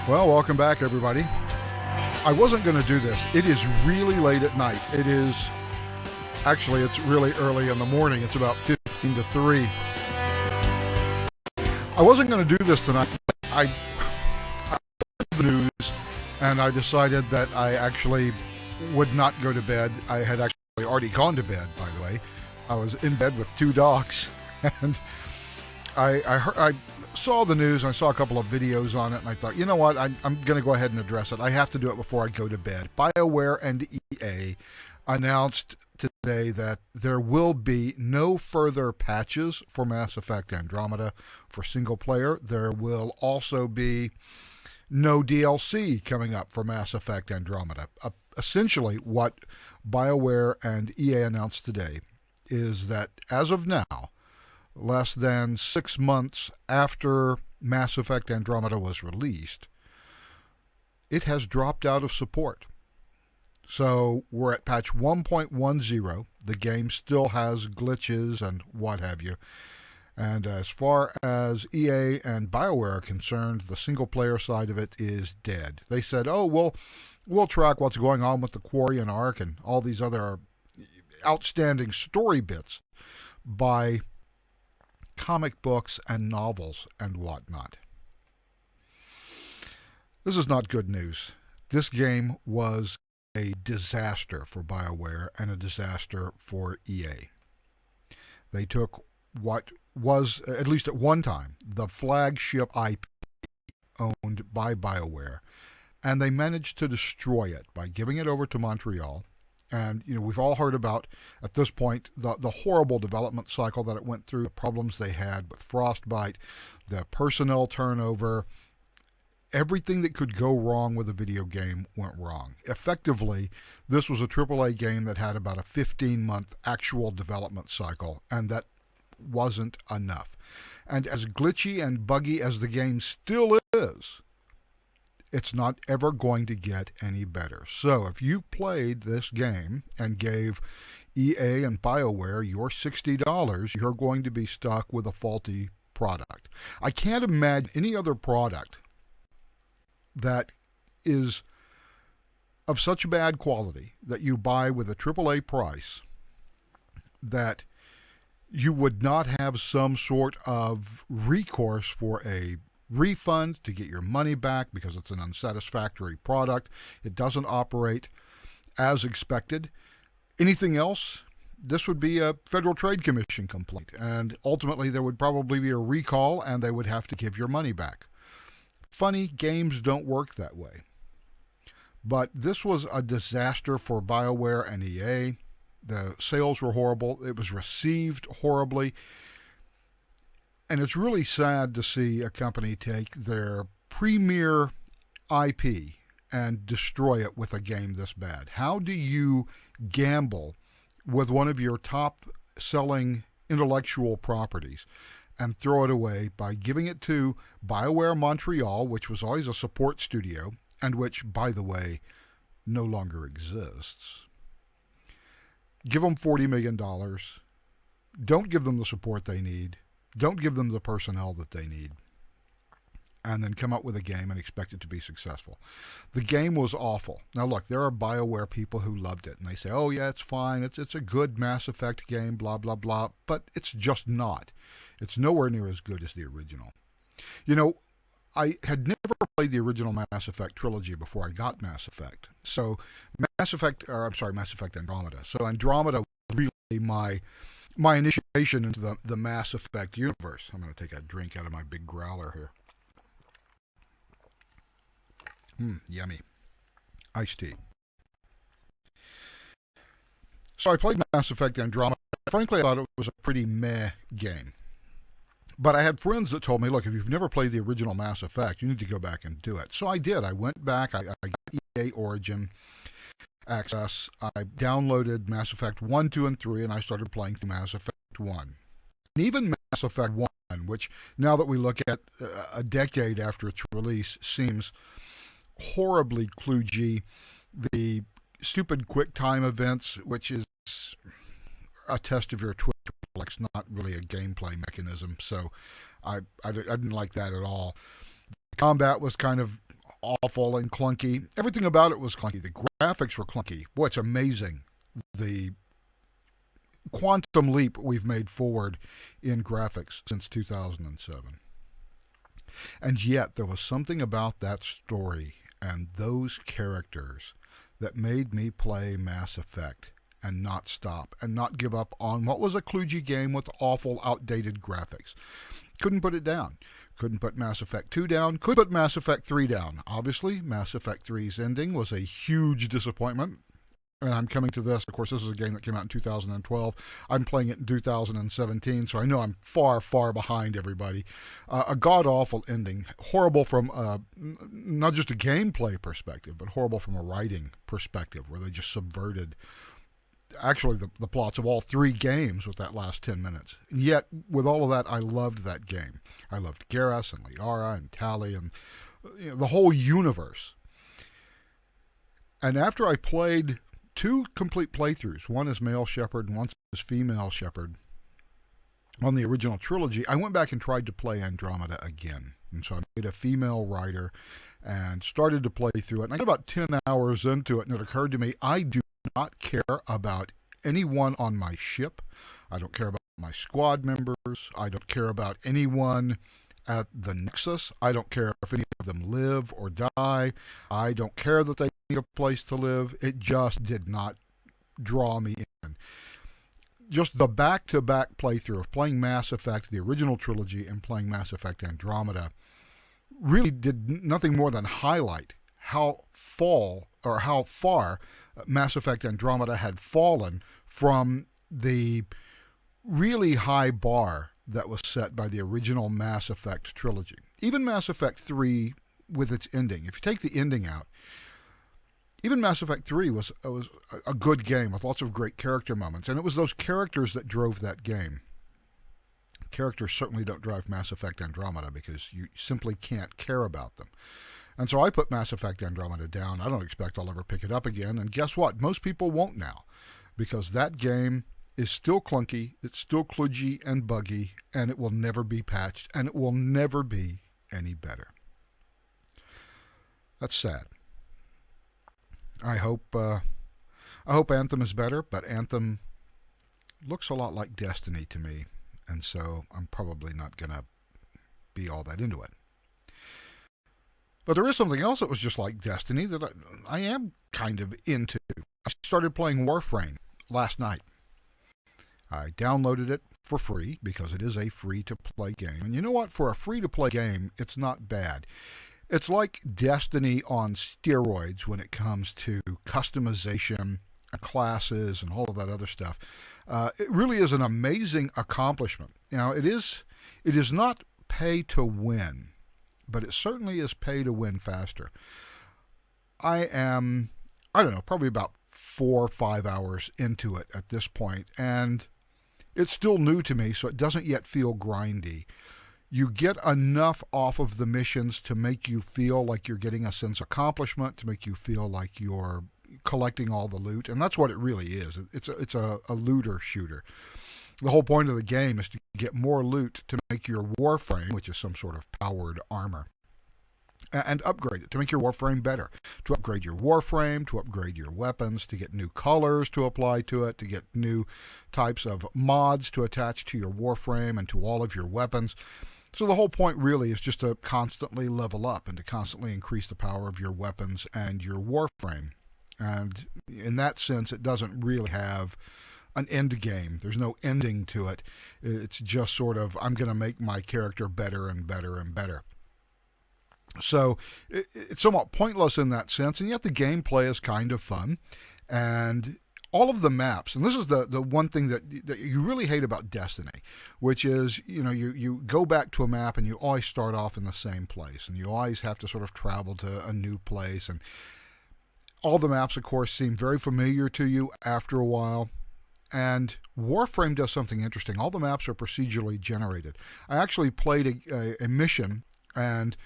Well, welcome back, everybody. I wasn't going to do this. It is really late at night. It's really early in the morning. It's about 15 to 3. I wasn't going to do this tonight. I heard the news, and I decided that I actually would not go to bed. I had actually already gone to bed, by the way. I was in bed with 2 dogs, and I saw the news, and I saw a couple of videos on it, and I thought, you know what, I'm going to go ahead and address it. I have to do it before I go to bed. Bioware and EA announced today that there will be no further patches for Mass Effect Andromeda for single player. There will also be no DLC coming up for Mass Effect Andromeda. Essentially, what Bioware and EA announced today is that as of now, less than 6 months after Mass Effect Andromeda was released, it has dropped out of support. So we're at patch 1.10. The game still has glitches and what have you. And as far as EA and BioWare are concerned, the single-player side of it is dead. They said, oh, we'll track what's going on with the Quarian Arc and all these other outstanding story bits by comic books and novels and whatnot. This is not good news. This game was a disaster for BioWare and a disaster for EA. They took what was, at least at one time, the flagship IP owned by BioWare, and they managed to destroy it by giving it over to Montreal. And, we've all heard about, at this point, the horrible development cycle that it went through, the problems they had with Frostbite, the personnel turnover. Everything that could go wrong with a video game went wrong. Effectively, this was a AAA game that had about a 15-month actual development cycle, and that wasn't enough. And as glitchy and buggy as the game still is, it's not ever going to get any better. So if you played this game and gave EA and BioWare your $60, you're going to be stuck with a faulty product. I can't imagine any other product that is of such bad quality that you buy with a AAA price that you would not have some sort of recourse for a refund to get your money back because it's an unsatisfactory product. It doesn't operate as expected. Anything else, this would be a Federal Trade Commission complaint, and ultimately there would probably be a recall and they would have to give your money back. Funny, games don't work that way. But this was a disaster for BioWare and EA. The sales were horrible. It was received horribly. And it's really sad to see a company take their premier IP and destroy it with a game this bad. How do you gamble with one of your top-selling intellectual properties and throw it away by giving it to BioWare Montreal, which was always a support studio, and which, by the way, no longer exists? Give them $40 million. Don't give them the support they need. Don't give them the personnel that they need, and then come up with a game and expect it to be successful. The game was awful. Now look, there are BioWare people who loved it, and they say, oh yeah, it's fine, it's a good Mass Effect game, blah, blah, blah, but it's just not. It's nowhere near as good as the original. I had never played the original Mass Effect trilogy before I got Mass Effect. So Mass Effect Andromeda. So Andromeda was really my initiation into the Mass Effect universe. I'm going to take a drink out of my big growler here. Yummy. Iced tea. So I played Mass Effect Andromeda. Frankly, I thought it was a pretty meh game. But I had friends that told me, look, if you've never played the original Mass Effect, you need to go back and do it. So I did. I went back. I got EA Origin access. I downloaded Mass Effect 1, 2, and 3, and I started playing through Mass Effect 1. And even Mass Effect 1, which now that we look at a decade after its release, seems horribly kludgy. The stupid quick time events, which is a test of your Twitch reflex, not really a gameplay mechanism. So I didn't like that at all. The combat was kind of awful and clunky. Everything about it was clunky. The graphics were clunky. Boy, it's amazing the quantum leap we've made forward in graphics since 2007. And yet, there was something about that story and those characters that made me play Mass Effect and not stop and not give up on what was a kludgy game with awful, outdated graphics. Couldn't put it down. Couldn't put Mass Effect 2 down. Could put Mass Effect 3 down. Obviously, Mass Effect 3's ending was a huge disappointment. And I'm coming to this. Of course, this is a game that came out in 2012. I'm playing it in 2017, so I know I'm far, far behind everybody. A god-awful ending. Horrible from not just a gameplay perspective, but horrible from a writing perspective, where they just subverted actually the plots of all three games with that last 10 minutes. And yet, with all of that, I loved that game. I loved Garrus and Liara and Tali and the whole universe. And after I played 2 complete playthroughs, one as male Shepard and one as female Shepard, on the original trilogy, I went back and tried to play Andromeda again. And so I made a female writer and started to play through it. And I got about 10 hours into it, and it occurred to me, I do not care about anyone on my ship. I don't care about my squad members. I don't care about anyone at the Nexus. I don't care if any of them live or die. I don't care that they need a place to live. It just did not draw me in. Just the back-to-back playthrough of playing Mass Effect, the original trilogy, and playing Mass Effect Andromeda really did nothing more than highlight how far Mass Effect Andromeda had fallen from the really high bar that was set by the original Mass Effect trilogy. Even Mass Effect 3 with its ending, if you take the ending out, even Mass Effect 3 was a good game with lots of great character moments, and it was those characters that drove that game. Characters certainly don't drive Mass Effect Andromeda because you simply can't care about them. And so I put Mass Effect Andromeda down. I don't expect I'll ever pick it up again, and guess what? Most people won't now, because that game is still clunky, it's still kludgy and buggy, and it will never be patched, and it will never be any better. That's sad. I hope Anthem is better, but Anthem looks a lot like Destiny to me, and so I'm probably not going to be all that into it. But there is something else that was just like Destiny that I am kind of into. I started playing Warframe last night. I downloaded it for free because it is a free-to-play game. And you know what? For a free-to-play game, it's not bad. It's like Destiny on steroids when it comes to customization, classes, and all of that other stuff. It really is an amazing accomplishment. Now, it is not pay to win, but it certainly is pay to win faster. I don't know, probably about 4 or 5 hours into it at this point, and it's still new to me, so it doesn't yet feel grindy. You get enough off of the missions to make you feel like you're getting a sense of accomplishment, to make you feel like you're collecting all the loot, and that's what it really is. It's a looter shooter. The whole point of the game is to get more loot to make your Warframe, which is some sort of powered armor, and upgrade it, to make your Warframe better, to upgrade your Warframe, to upgrade your weapons, to get new colors to apply to it, to get new types of mods to attach to your Warframe and to all of your weapons. So the whole point really is just to constantly level up and to constantly increase the power of your weapons and your Warframe. And in that sense, it doesn't really have an end game. There's no ending to it. It's just sort of, I'm going to make my character better and better and better. So it's somewhat pointless in that sense, and yet the gameplay is kind of fun. And all of the maps, and this is the one thing that you really hate about Destiny, which is, you go back to a map and you always start off in the same place, and you always have to sort of travel to a new place. And all the maps, of course, seem very familiar to you after a while. And Warframe does something interesting. All the maps are procedurally generated. I actually played a mission, and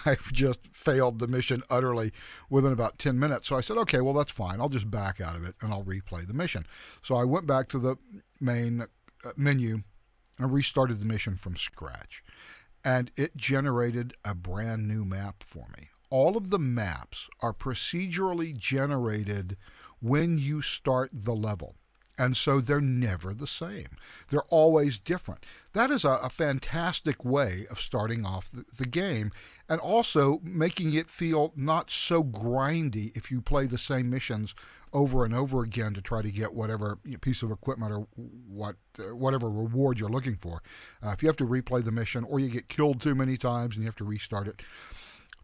I've just failed the mission utterly within about 10 minutes. So I said, okay, well, that's fine. I'll just back out of it and I'll replay the mission. So I went back to the main menu and restarted the mission from scratch. And it generated a brand new map for me. all of the maps are procedurally generated when you start the level. And so they're never the same. They're always different. That is a fantastic way of starting off the game, and also making it feel not so grindy if you play the same missions over and over again to try to get whatever piece of equipment or whatever reward you're looking for. If you have to replay the mission, or you get killed too many times and you have to restart it,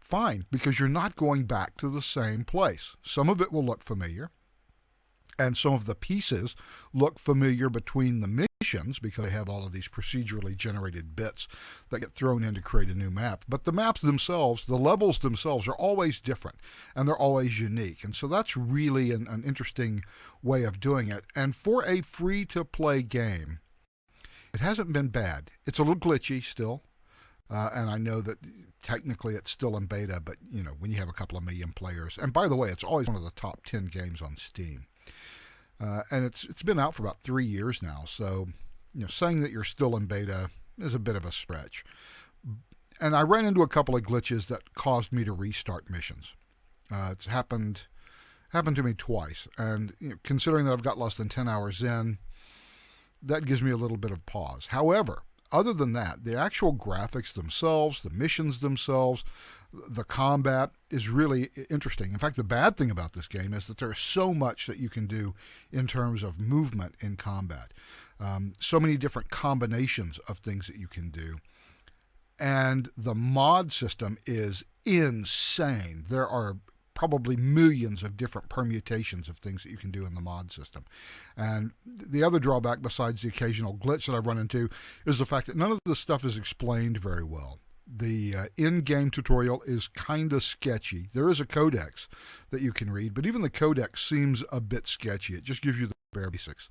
fine, because you're not going back to the same place. Some of it will look familiar, and some of the pieces look familiar between the missions because they have all of these procedurally generated bits that get thrown in to create a new map. But the maps themselves, the levels themselves, are always different, and they're always unique. And so that's really an interesting way of doing it. And for a free-to-play game, it hasn't been bad. It's a little glitchy still. And I know that technically it's still in beta, but when you have a couple of million players, and by the way, it's always one of the top 10 games on Steam. And it's been out for about 3 years now, so saying that you're still in beta is a bit of a stretch. And I ran into a couple of glitches that caused me to restart missions. It's happened to me twice, and considering that I've got less than 10 hours in, that gives me a little bit of pause. However, other than that, the actual graphics themselves, the missions themselves, the combat is really interesting. In fact, the bad thing about this game is that there's so much that you can do in terms of movement in combat. So many different combinations of things that you can do. And the mod system is insane. There are probably millions of different permutations of things that you can do in the mod system. And the other drawback, besides the occasional glitch that I've run into, is the fact that none of this stuff is explained very well. The in-game tutorial is kind of sketchy. There is a codex that you can read, but even the codex seems a bit sketchy. It just gives you the bare basics.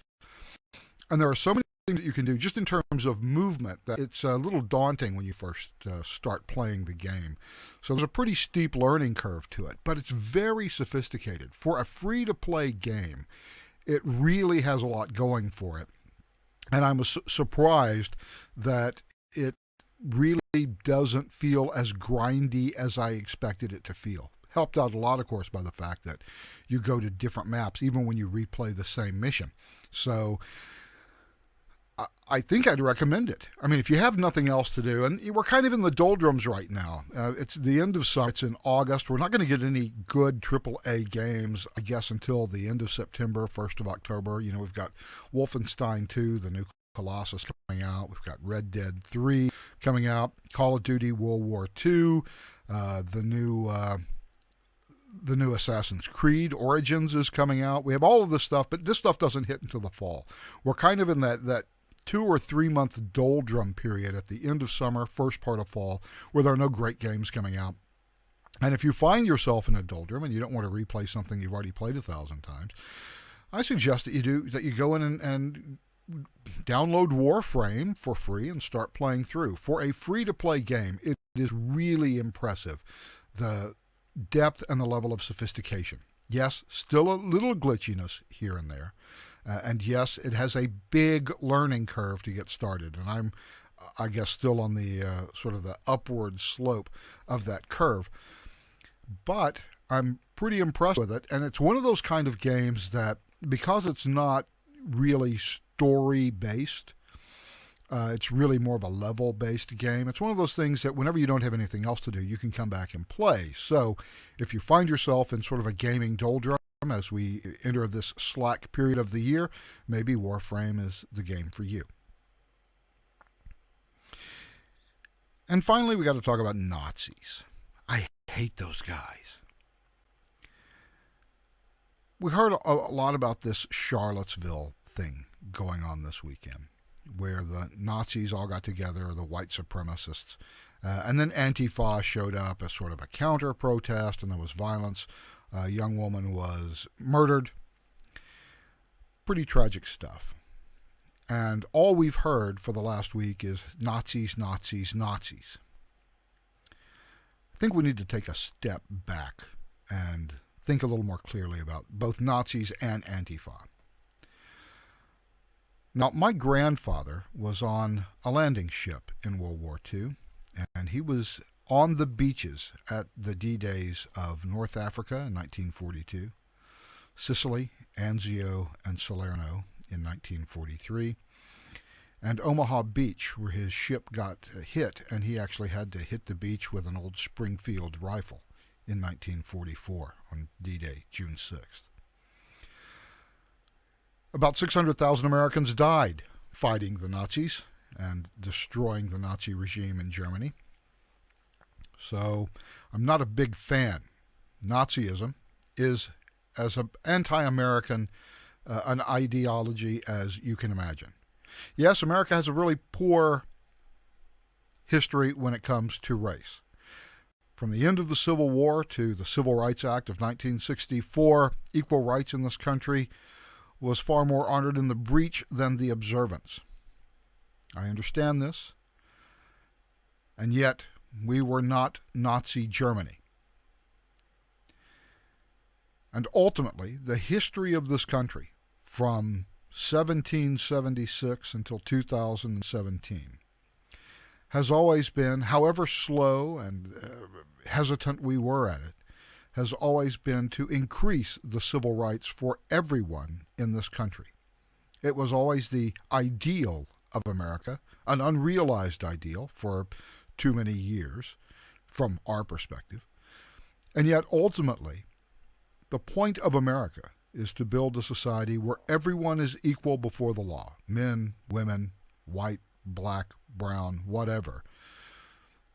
And there are so many things that you can do just in terms of movement that it's a little daunting when you first start playing the game. So there's a pretty steep learning curve to it, but it's very sophisticated. For a free-to-play game, it really has a lot going for it. And I'm surprised that it really doesn't feel as grindy as I expected it to feel. Helped out a lot, of course, by the fact that you go to different maps even when you replay the same mission. So I think I'd recommend it. I mean, if you have nothing else to do, and we're kind of in the doldrums right now. It's the end of summer. It's in August. We're not going to get any good AAA games, I guess, until the end of September, 1st of October. We've got Wolfenstein 2, the new Colossus coming out. We've got Red Dead 3 coming out. Call of Duty World War II. The new Assassin's Creed Origins is coming out. We have all of this stuff, but this stuff doesn't hit until the fall. We're kind of in that 2 or 3 month doldrum period at the end of summer, first part of fall, where there are no great games coming out. And if you find yourself in a doldrum and you don't want to replay something you've already played 1,000 times, I suggest that you go in and download Warframe for free and start playing through. For a free-to-play game, it is really impressive, the depth and the level of sophistication. Yes, still a little glitchiness here and there. And yes, it has a big learning curve to get started. And I'm, I guess, still on the sort of the upward slope of that curve. But I'm pretty impressed with it. And it's one of those kind of games that, because it's not really story-based, it's really more of a level-based game. It's one of those things that whenever you don't have anything else to do, you can come back and play. So if you find yourself in sort of a gaming doldrum as we enter this slack period of the year, maybe Warframe is the game for you. And finally, we got to talk about Nazis. I hate those guys. We heard a lot about this Charlottesville thing going on this weekend, where the Nazis all got together, the white supremacists, and then Antifa showed up as sort of a counter-protest, and there was violence. A young woman was murdered. Pretty tragic stuff. And all we've heard for the last week is Nazis, Nazis, Nazis. I think we need to take a step back and think a little more clearly about both Nazis and Antifa. Now, my grandfather was on a landing ship in World War II, and he was on the beaches at the D-Days of North Africa in 1942, Sicily, Anzio, and Salerno in 1943, and Omaha Beach, where his ship got hit, and he actually had to hit the beach with an old Springfield rifle in 1944 on D-Day, June 6th. About 600,000 Americans died fighting the Nazis and destroying the Nazi regime in Germany. So I'm not a big fan. Nazism is as anti-American an ideology as you can imagine. Yes, America has a really poor history when it comes to race. From the end of the Civil War to the Civil Rights Act of 1964, equal rights in this country was far more honored in the breach than the observance. I understand this, and yet we were not Nazi Germany. And ultimately, the history of this country from 1776 until 2017 has always been, however slow and hesitant we were at it, has always been to increase the civil rights for everyone in this country. It was always the ideal of America, an unrealized ideal for too many years from our perspective. And yet ultimately, the point of America is to build a society where everyone is equal before the law. Men, women, white, black, brown, whatever.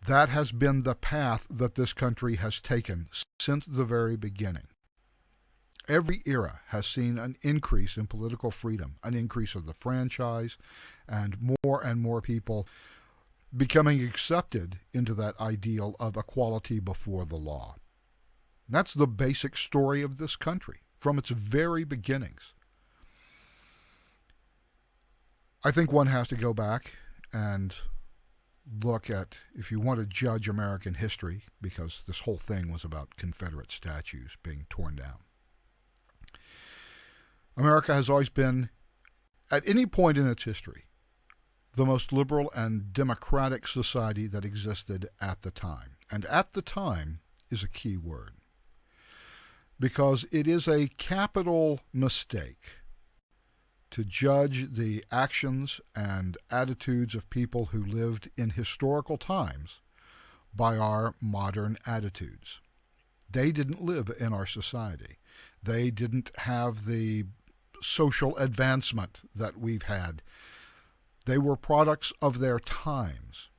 That has been the path that this country has taken since the very beginning. Every era has seen an increase in political freedom, an increase of the franchise, and more people becoming accepted into that ideal of equality before the law. That's the basic story of this country from its very beginnings. I think one has to go back and look at, if you want to judge American history, because this whole thing was about Confederate statues being torn down. America has always been, at any point in its history, the most liberal and democratic society that existed at the time. And at the time is a key word, because it is a capital mistake to judge the actions and attitudes of people who lived in historical times by our modern attitudes. They didn't live in our society. They didn't have the social advancement that we've had. They were products of their times.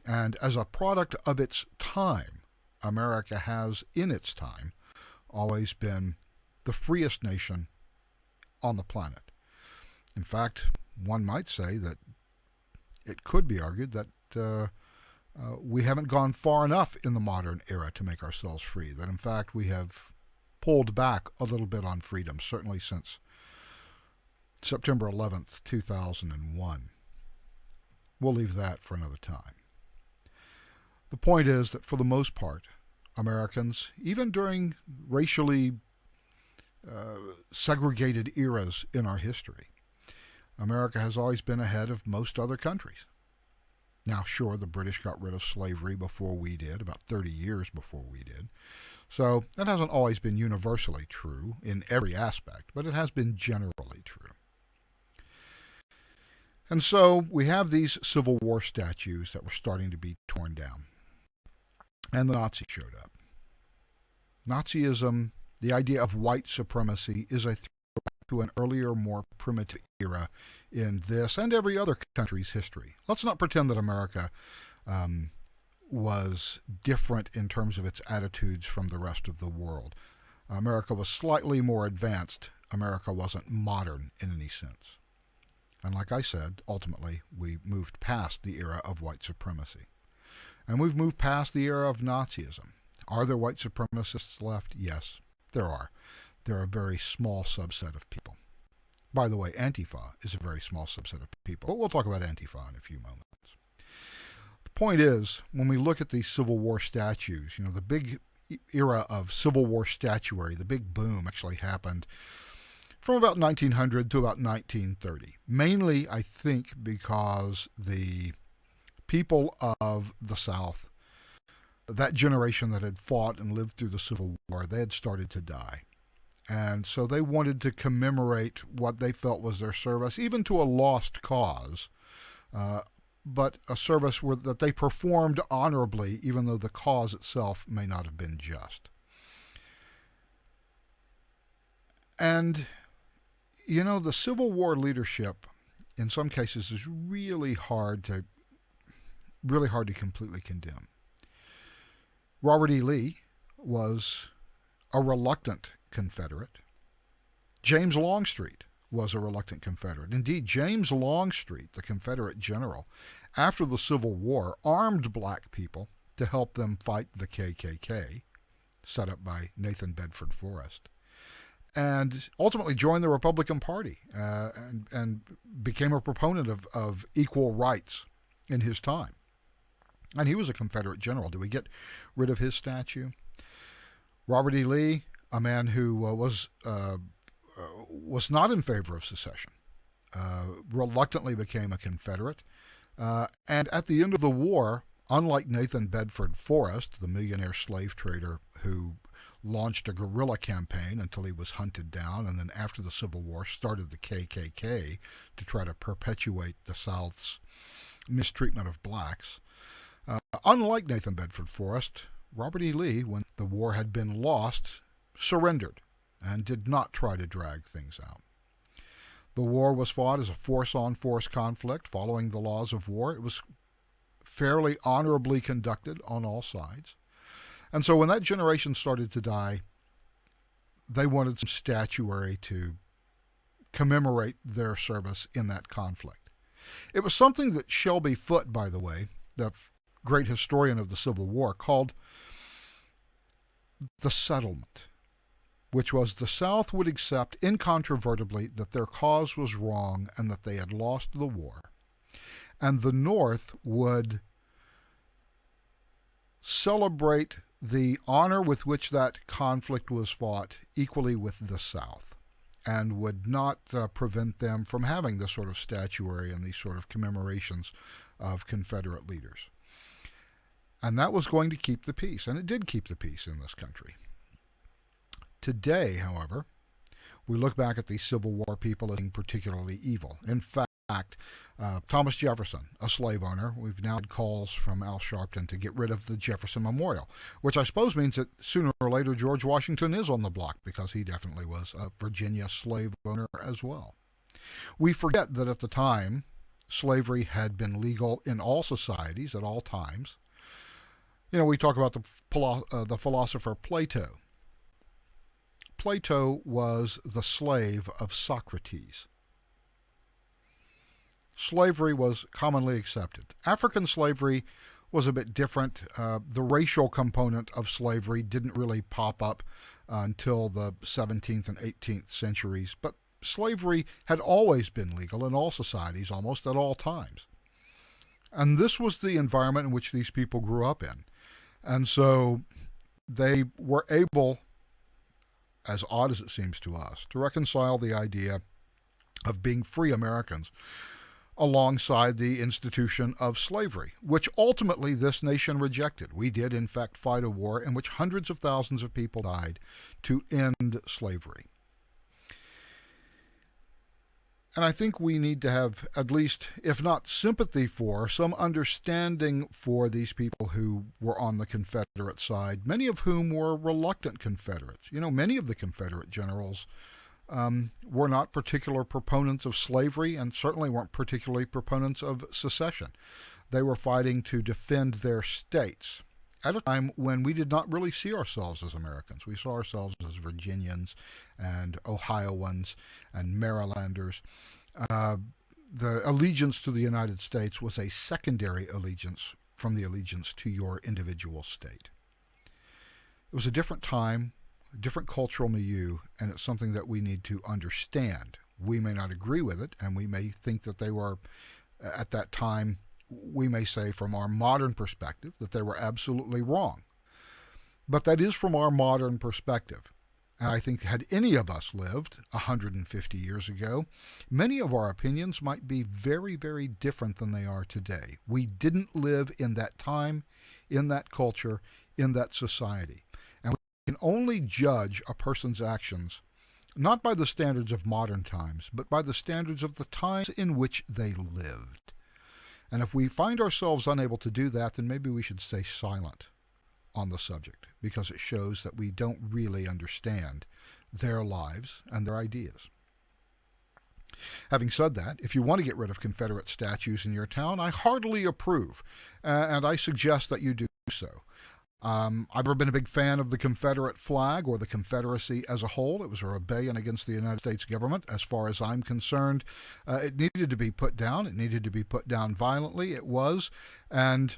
And as a product of its time, America has, in its time, always been the freest nation on the planet. In fact, one might say that it could be argued that we haven't gone far enough in the modern era to make ourselves free, that in fact we have pulled back a little bit on freedom, certainly since September 11th, 2001. We'll leave that for another time. The point is that for the most part, Americans, even during racially segregated eras in our history, America has always been ahead of most other countries. Now, sure, the British got rid of slavery before we did, about 30 years before we did. So that hasn't always been universally true in every aspect, but it has been generally true. And so we have these Civil War statues that were starting to be torn down. And the Nazis showed up. Nazism, the idea of white supremacy, is a throwback to an earlier, more primitive era in this and every other country's history. Let's not pretend that America was different in terms of its attitudes from the rest of the world. America was slightly more advanced. America wasn't modern in any sense. And like I said, ultimately, we moved past the era of white supremacy. And we've moved past the era of Nazism. Are there white supremacists left? Yes, there are. They're a very small subset of people. By the way, Antifa is a very small subset of people. But we'll talk about Antifa in a few moments. The point is, when we look at these Civil War statues, the big era of Civil War statuary, the big boom actually happened from about 1900 to about 1930. Mainly, I think, because the people of the South that generation that had fought and lived through the Civil War, they had started to die. And so they wanted to commemorate what they felt was their service, even to a lost cause, but a service that they performed honorably, even though the cause itself may not have been just. And, the Civil War leadership, in some cases, is really hard to completely condemn. Robert E. Lee was a reluctant Confederate. James Longstreet was a reluctant Confederate. Indeed, James Longstreet, the Confederate general, after the Civil War, armed black people to help them fight the KKK, set up by Nathan Bedford Forrest, and ultimately joined the Republican Party and became a proponent of equal rights in his time. And he was a Confederate general. Do we get rid of his statue? Robert E. Lee, a man who was not in favor of secession, reluctantly became a Confederate. And at the end of the war, unlike Nathan Bedford Forrest, the millionaire slave trader who launched a guerrilla campaign until he was hunted down, and then after the Civil War started the KKK to try to perpetuate the South's mistreatment of blacks. Unlike Nathan Bedford Forrest, Robert E. Lee, when the war had been lost, surrendered and did not try to drag things out. The war was fought as a force-on-force conflict following the laws of war. It was fairly honorably conducted on all sides. And so when that generation started to die, they wanted some statuary to commemorate their service in that conflict. It was something that Shelby Foote, by the way, the great historian of the Civil War, called the settlement, which was the South would accept incontrovertibly that their cause was wrong and that they had lost the war, and the North would celebrate the honor with which that conflict was fought equally with the South, and would not prevent them from having this sort of statuary and these sort of commemorations of Confederate leaders. And that was going to keep the peace, and it did keep the peace in this country. Today, however, we look back at these Civil War people as being particularly evil. In fact, Thomas Jefferson, a slave owner, we've now had calls from Al Sharpton to get rid of the Jefferson Memorial, which I suppose means that sooner or later George Washington is on the block, because he definitely was a Virginia slave owner as well. We forget that at the time, slavery had been legal in all societies at all times. We talk about the philosopher Plato. Plato was the slave of Socrates. Slavery was commonly accepted. African slavery was a bit different. The racial component of slavery didn't really pop up until the 17th and 18th centuries, but slavery had always been legal in all societies, almost at all times. And this was the environment in which these people grew up in. And so they were able, as odd as it seems to us, to reconcile the idea of being free Americans alongside the institution of slavery, which ultimately this nation rejected. We did, in fact, fight a war in which hundreds of thousands of people died to end slavery. And I think we need to have at least, if not sympathy for, some understanding for these people who were on the Confederate side, many of whom were reluctant Confederates. Many of the Confederate generals were not particular proponents of slavery and certainly weren't particularly proponents of secession. They were fighting to defend their states at a time when we did not really see ourselves as Americans. We saw ourselves as Virginians and Ohioans and Marylanders. The allegiance to the United States was a secondary allegiance from the allegiance to your individual state. It was a different time, a different cultural milieu, and it's something that we need to understand. We may not agree with it, and we may think that they were, at that time, we may say from our modern perspective that they were absolutely wrong. But that is from our modern perspective. And I think had any of us lived 150 years ago, many of our opinions might be very, very different than they are today. We didn't live in that time, in that culture, in that society. And we can only judge a person's actions not by the standards of modern times, but by the standards of the times in which they lived. And if we find ourselves unable to do that, then maybe we should stay silent on the subject, because it shows that we don't really understand their lives and their ideas. Having said that, if you want to get rid of Confederate statues in your town, I heartily approve, and I suggest that you do so. I've never been a big fan of the Confederate flag or the Confederacy as a whole. It was a rebellion against the United States government. As far as I'm concerned, it needed to be put down. It needed to be put down violently. It was, and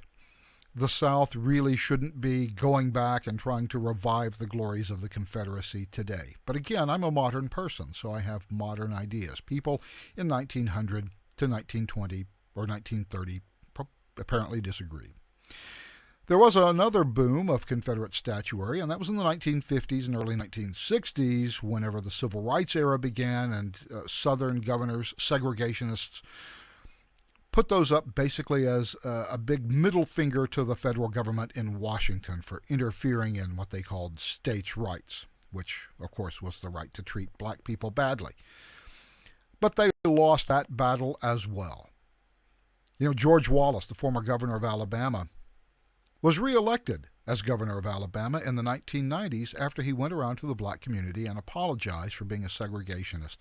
the South really shouldn't be going back and trying to revive the glories of the Confederacy today. But again, I'm a modern person, so I have modern ideas. People in 1900 to 1920 or 1930 apparently disagreed. There was another boom of Confederate statuary, and that was in the 1950s and early 1960s, whenever the Civil Rights era began and Southern governors, segregationists, put those up basically as a big middle finger to the federal government in Washington for interfering in what they called states' rights, which, of course, was the right to treat black people badly. But they lost that battle as well. You know, George Wallace, the former governor of Alabama, was reelected as governor of Alabama in the 1990s after he went around to the black community and apologized for being a segregationist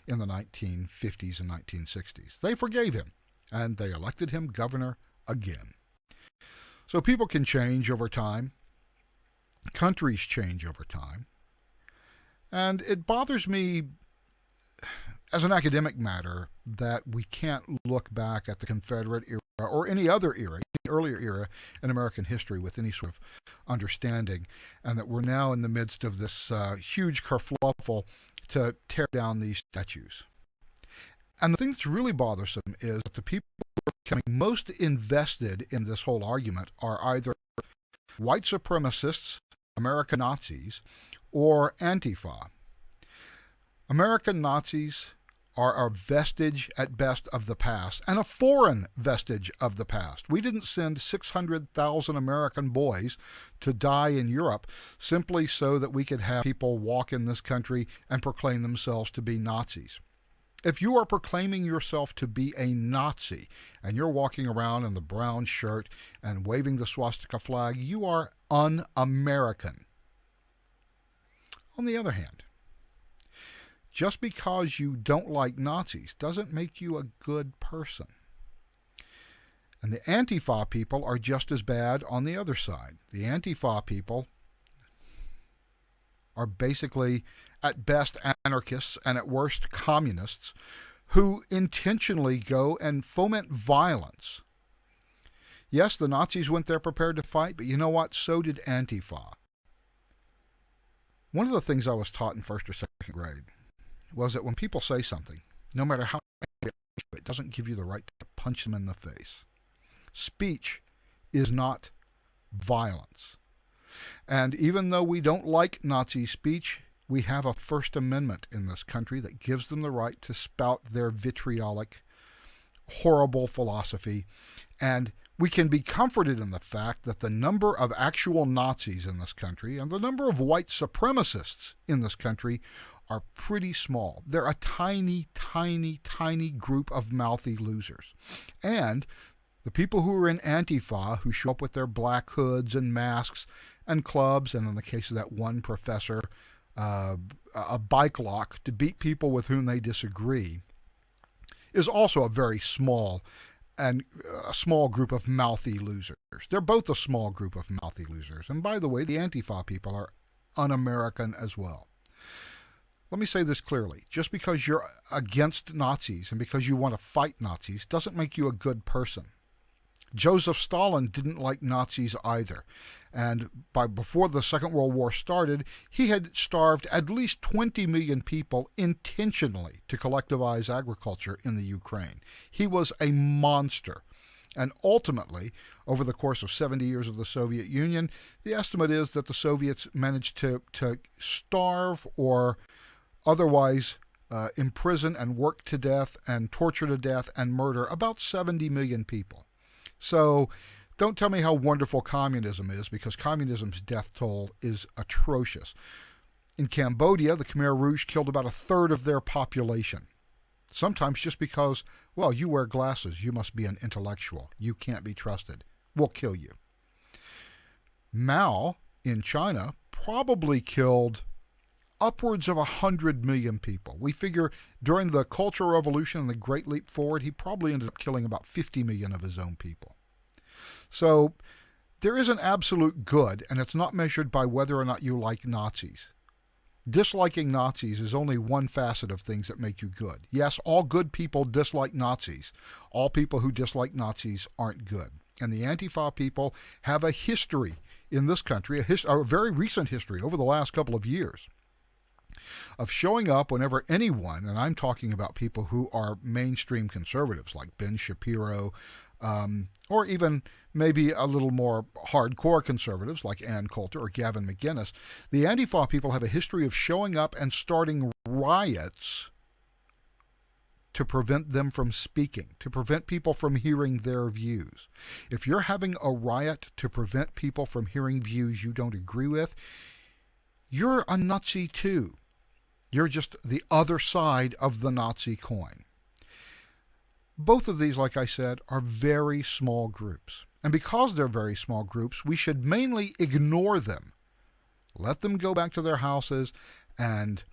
in the 1950s and 1960s. They forgave him, and they elected him governor again. So people can change over time. Countries change over time. And it bothers me as an academic matter that we can't look back at the Confederate era or any other era, any earlier era in American history with any sort of understanding, and that we're now in the midst of this huge kerfluffle to tear down these statues. And the thing that's really bothersome is that the people who are becoming most invested in this whole argument are either white supremacists, American Nazis, or Antifa. American Nazis are a vestige at best of the past, and a foreign vestige of the past. We didn't send 600,000 American boys to die in Europe simply so that we could have people walk in this country and proclaim themselves to be Nazis. If you are proclaiming yourself to be a Nazi and you're walking around in the brown shirt and waving the swastika flag, you are un-American. On the other hand, just because you don't like Nazis doesn't make you a good person. And the Antifa people are just as bad on the other side. The Antifa people are basically, at best, anarchists and at worst, communists who intentionally go and foment violence. Yes, the Nazis went there prepared to fight, but you know what? So did Antifa. One of the things I was taught in first or second grade was that when people say something, no matter how it doesn't give you the right to punch them in the face. Speech is not violence. And even though we don't like Nazi speech, we have a First Amendment in this country that gives them the right to spout their vitriolic, horrible philosophy. And we can be comforted in the fact that the number of actual Nazis in this country and the number of white supremacists in this country are pretty small. They're a tiny, tiny, tiny group of mouthy losers. And the people who are in Antifa, who show up with their black hoods and masks and clubs, and in the case of that one professor, a bike lock to beat people with whom they disagree, is also a very small and a small group of mouthy losers. They're both a small group of mouthy losers. And by the way, the Antifa people are un-American as well. Let me say this clearly. Just because you're against Nazis and because you want to fight Nazis doesn't make you a good person. Joseph Stalin didn't like Nazis either. And before the Second World War started, he had starved at least 20 million people intentionally to collectivize agriculture in the Ukraine. He was a monster. And ultimately, over the course of 70 years of the Soviet Union, the estimate is that the Soviets managed to starve or otherwise imprison and work to death and torture to death and murder about 70 million people. So don't tell me how wonderful communism is, because communism's death toll is atrocious. In Cambodia, the Khmer Rouge killed about a third of their population. Sometimes just because, well, you wear glasses, you must be an intellectual, you can't be trusted, we'll kill you. Mao in China probably killed upwards of 100 million people. We figure during the Cultural Revolution and the Great Leap Forward, he probably ended up killing about 50 million of his own people. So there is an absolute good, and it's not measured by whether or not you like Nazis. Disliking Nazis is only one facet of things that make you good. Yes, all good people dislike Nazis. All people who dislike Nazis aren't good. And the Antifa people have a history in this country, a very recent history over the last couple of years, of showing up whenever anyone, and I'm talking about people who are mainstream conservatives like Ben Shapiro, or even maybe a little more hardcore conservatives like Ann Coulter or Gavin McInnes. The Antifa people have a history of showing up and starting riots to prevent them from speaking, to prevent people from hearing their views. If you're having a riot to prevent people from hearing views you don't agree with, you're a Nazi too. You're just the other side of the Nazi coin. Both of these, like I said, are very small groups. And because they're very small groups, we should mainly ignore them. Let them go back to their houses and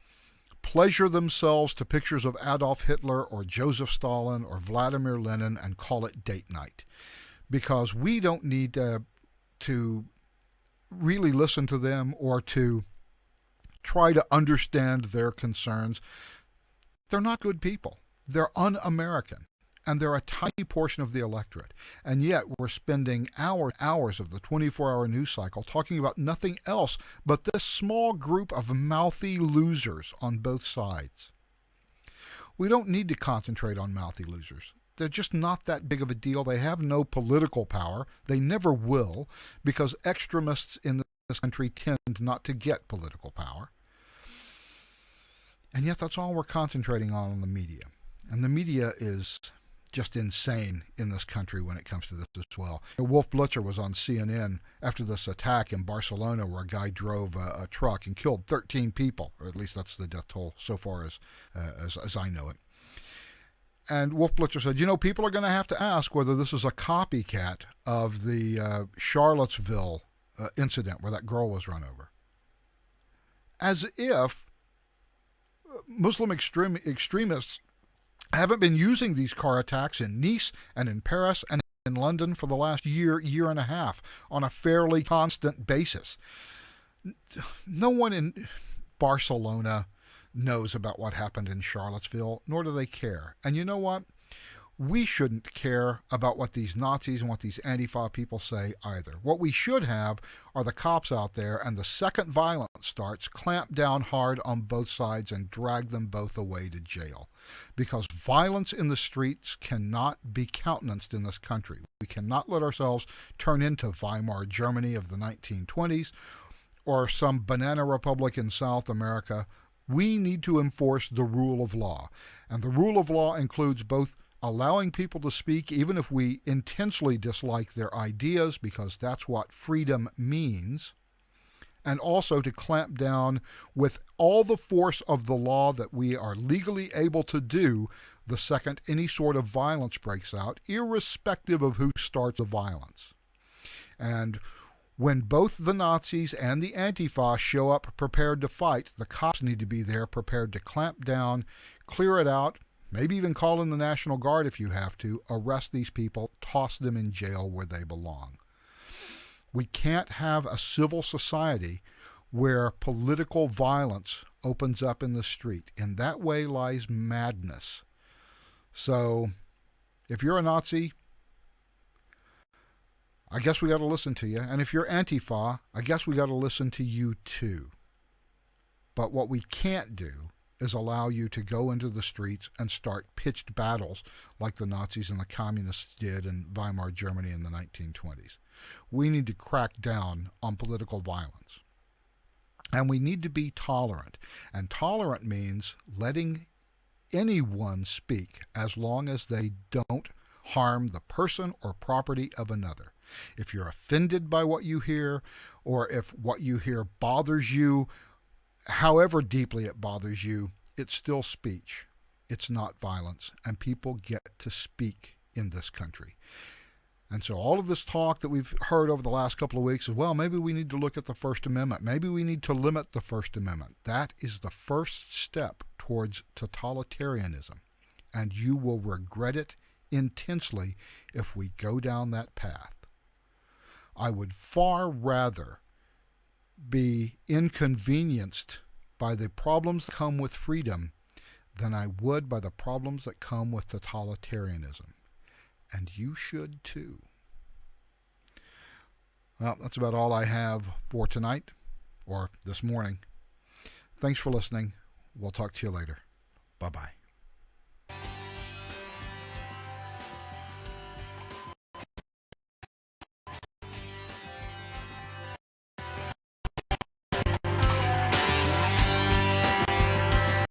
pleasure themselves to pictures of Adolf Hitler or Joseph Stalin or Vladimir Lenin and call it date night. Because we don't need to really listen to them or to try to understand their concerns. They're not good people. They're un-American. And they're a tiny portion of the electorate. And yet we're spending hours of the 24-hour news cycle talking about nothing else but this small group of mouthy losers on both sides. We don't need to concentrate on mouthy losers. They're just not that big of a deal. They have no political power. They never will, because extremists in this country tend not to get political power. And yet that's all we're concentrating on the media. And the media is just insane in this country when it comes to this as well. Wolf Blitzer was on CNN after this attack in Barcelona where a guy drove a truck and killed 13 people, or at least that's the death toll so far as I know it. And Wolf Blitzer said, people are going to have to ask whether this is a copycat of the Charlottesville incident where that girl was run over. As if Muslim extremists haven't been using these car attacks in Nice and in Paris and in London for the last year and a half on a fairly constant basis. No one in Barcelona knows about what happened in Charlottesville, nor do they care. And you know what? We shouldn't care about what these Nazis and what these Antifa people say either. What we should have are the cops out there, and the second violence starts, clamp down hard on both sides and drag them both away to jail. Because violence in the streets cannot be countenanced in this country. We cannot let ourselves turn into Weimar Germany of the 1920s or some banana republic in South America. We need to enforce the rule of law. And the rule of law includes both allowing people to speak even if we intensely dislike their ideas, because that's what freedom means, and also to clamp down with all the force of the law that we are legally able to do the second any sort of violence breaks out, irrespective of who starts the violence. And when both the Nazis and the Antifa show up prepared to fight, the cops need to be there prepared to clamp down, clear it out, maybe even call in the National Guard if you have to, arrest these people, toss them in jail where they belong. We can't have a civil society where political violence opens up in the street. In that way lies madness. So, if you're a Nazi, I guess we got to listen to you. And if you're Antifa, I guess we got to listen to you too. But what we can't do is allow you to go into the streets and start pitched battles like the Nazis and the communists did in Weimar Germany in the 1920s. We need to crack down on political violence. And we need to be tolerant. And tolerant means letting anyone speak as long as they don't harm the person or property of another. If you're offended by what you hear, or if what you hear bothers you, however deeply it bothers you, it's still speech. It's not violence, and people get to speak in this country. And so all of this talk that we've heard over the last couple of weeks is, well, maybe we need to look at the First Amendment. Maybe we need to limit the First Amendment. That is the first step towards totalitarianism, and you will regret it intensely if we go down that path. I would far rather be inconvenienced by the problems that come with freedom than I would by the problems that come with totalitarianism. And you should too. Well, that's about all I have for tonight, or this morning. Thanks for listening. We'll talk to you later. Bye-bye.